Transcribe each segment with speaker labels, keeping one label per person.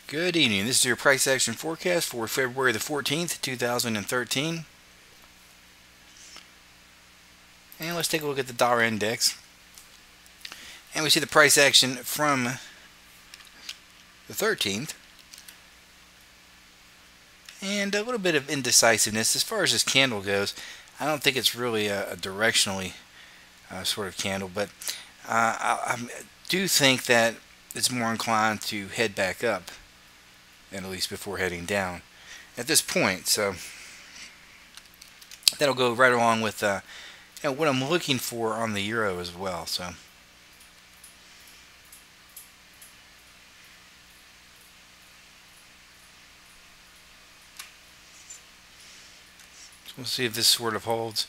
Speaker 1: Good evening. This is your price action forecast for February the 14th, 2013. And let's take a look at the dollar index. And we see the price action from the 13th. And a little bit of indecisiveness as far as this candle goes. I don't think it's really a directionally sort of candle, but I do think that it's more inclined to head back up, at least before heading down at this point. So that'll go right along with what I'm looking for on the euro as well. So we'll see if this sort of holds.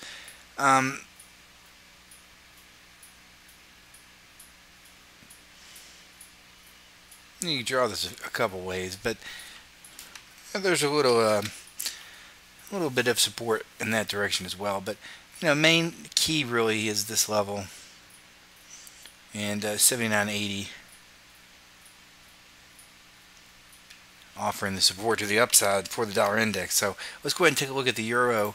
Speaker 1: You can draw this a couple ways, but there's a little bit of support in that direction as well. But main key really is this level and 79.80 offering the support to the upside for the dollar index. So let's go ahead and take a look at the euro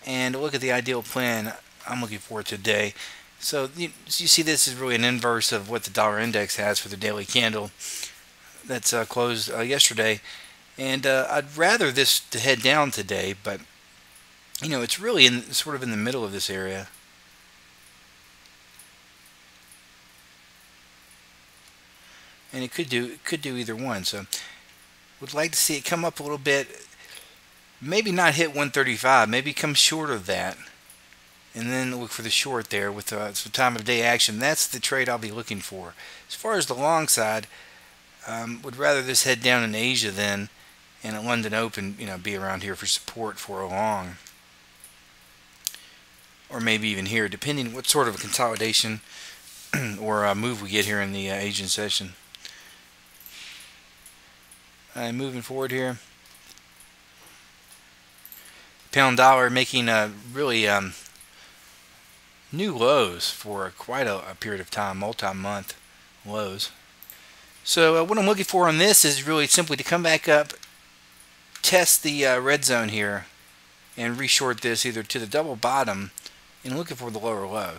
Speaker 1: and look at the ideal plan I'm looking for today. So you see this is really an inverse of what the dollar index has for the daily candle that's closed yesterday, and I'd rather this to head down today, but it's really sort of in the middle of this area. And it could do either one. So would like to see it come up a little bit, maybe not hit 135, maybe come short of that, and then look for the short there with some time of day action. That's the trade I'll be looking for. As far as the long side, would rather this head down in Asia then, and at London Open, be around here for support for a long, or maybe even here, depending what sort of a consolidation or move we get here in the Asian session. Moving forward here, pound dollar making really new lows for quite a period of time, multi-month lows. So what I'm looking for on this is really simply to come back up, test the red zone here, and reshort this either to the double bottom and looking for the lower low,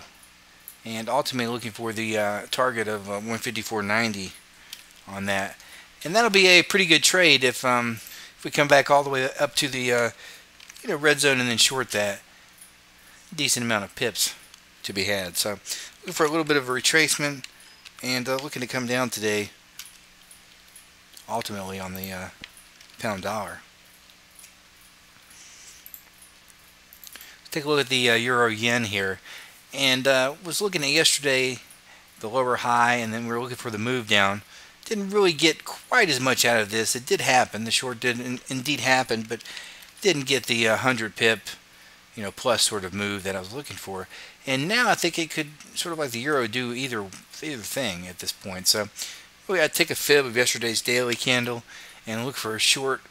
Speaker 1: and ultimately looking for the target of 154.90 on that. And that'll be a pretty good trade if we come back all the way up to the red zone and then short that. Decent amount of pips to be had. So looking for a little bit of a retracement and looking to come down today, ultimately on the pound dollar. Let's take a look at the euro yen here, and was looking at yesterday the lower high, and then we were looking for the move down. Didn't really get quite as much out of this. It did happen. The short did indeed happen, but didn't get the 100 pip plus sort of move that I was looking for. And now I think it could sort of like the euro do either thing at this point. So really I'd take a fib of yesterday's daily candle and look for a short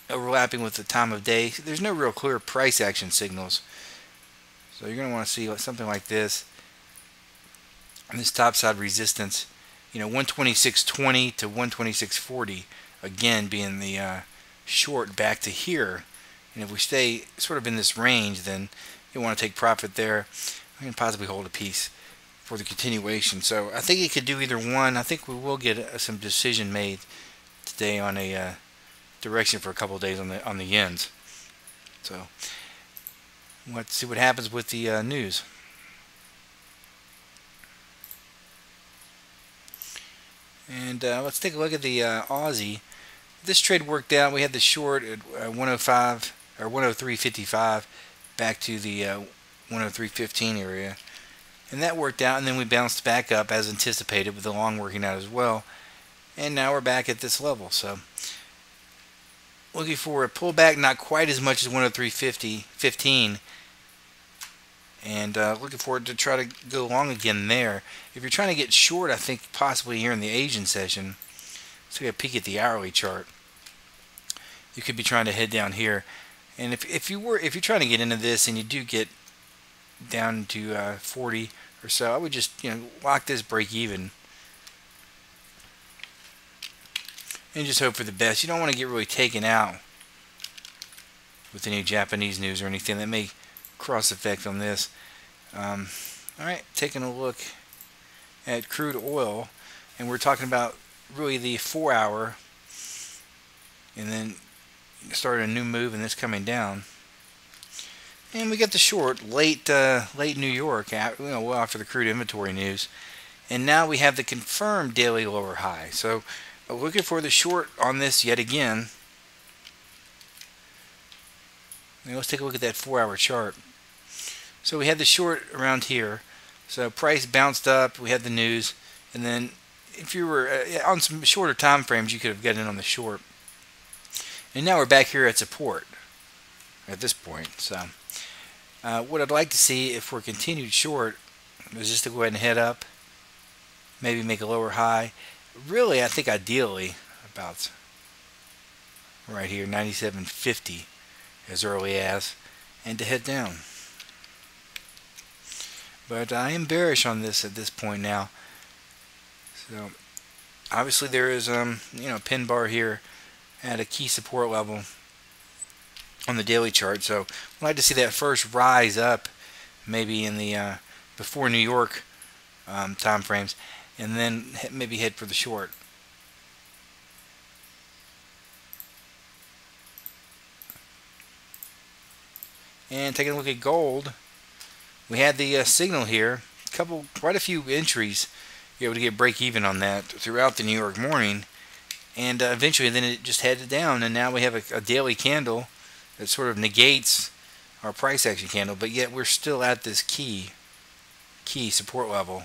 Speaker 1: overlapping with the time of day. There's no real clear price action signals. So you're going to want to see something like this. And this topside resistance, 126.20 to 126.40, again being the short back to here. And if we stay sort of in this range, then you want to take profit there. We can possibly hold a piece for the continuation. So I think it could do either one. I think we will get some decision made today on a direction for a couple of days on the yens. So let's see what happens with the news. And let's take a look at the Aussie. This trade worked out. We had the short at 105 or 103.55 back to the 103.15 area, and that worked out. And then we bounced back up as anticipated with the long working out as well. And now we're back at this level. So looking for a pullback, not quite as much as 103.15. And looking forward to try to go long again there. If you're trying to get short, I think possibly here in the Asian session, let's take a peek at the hourly chart. You could be trying to head down here, and if you're trying to get into this and you do get down to 40 or so, I would just lock this break even and just hope for the best. You don't want to get really taken out with any Japanese news or anything that may cross effect on this. Alright, taking a look at crude oil, and we're talking about really the 4 hour, and then started a new move and it's coming down. And we got the short late New York, well after the crude inventory news, and now we have the confirmed daily lower high. So looking for the short on this yet again. Now let's take a look at that 4 hour chart. So we had the short around here. So price bounced up. We had the news, and then if you were on some shorter time frames, you could have gotten in on the short. And now we're back here at support at this point. So what I'd like to see if we're continued short is just to go ahead and head up, maybe make a lower high. Really, I think ideally about right here, 97.50 as early as, and to head down. But I am bearish on this at this point now. So obviously there is a pin bar here at a key support level on the daily chart. So I'd like to see that first rise up, maybe in the before New York time frames, and then maybe head for the short. And taking a look at gold, we had the signal here, quite a few entries, you're able to get break even on that throughout the New York morning, and eventually then it just headed down, and now we have a daily candle that sort of negates our price action candle, but yet we're still at this key support level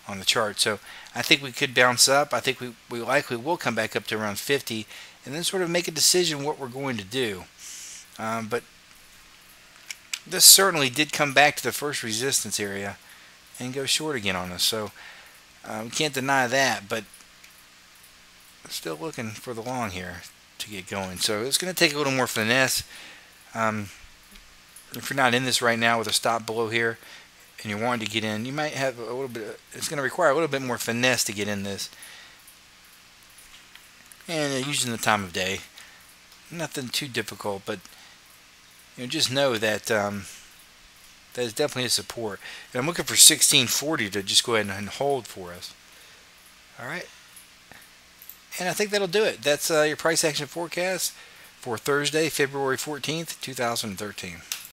Speaker 1: on the chart. So I think we could bounce up. I think we likely will come back up to around 50 and then sort of make a decision what we're going to do. But this certainly did come back to the first resistance area and go short again on us. So we can't deny that, but still looking for the long here to get going. So it's going to take a little more finesse. If you're not in this right now with a stop below here and you're wanting to get in, you might have a little bit, it's going to require a little bit more finesse to get in this. And using the time of day, nothing too difficult, but just know that that is definitely a support. And I'm looking for 1640 to just go ahead and hold for us. Alright. And I think that'll do it. That's your price action forecast for Thursday, February 14th, 2013.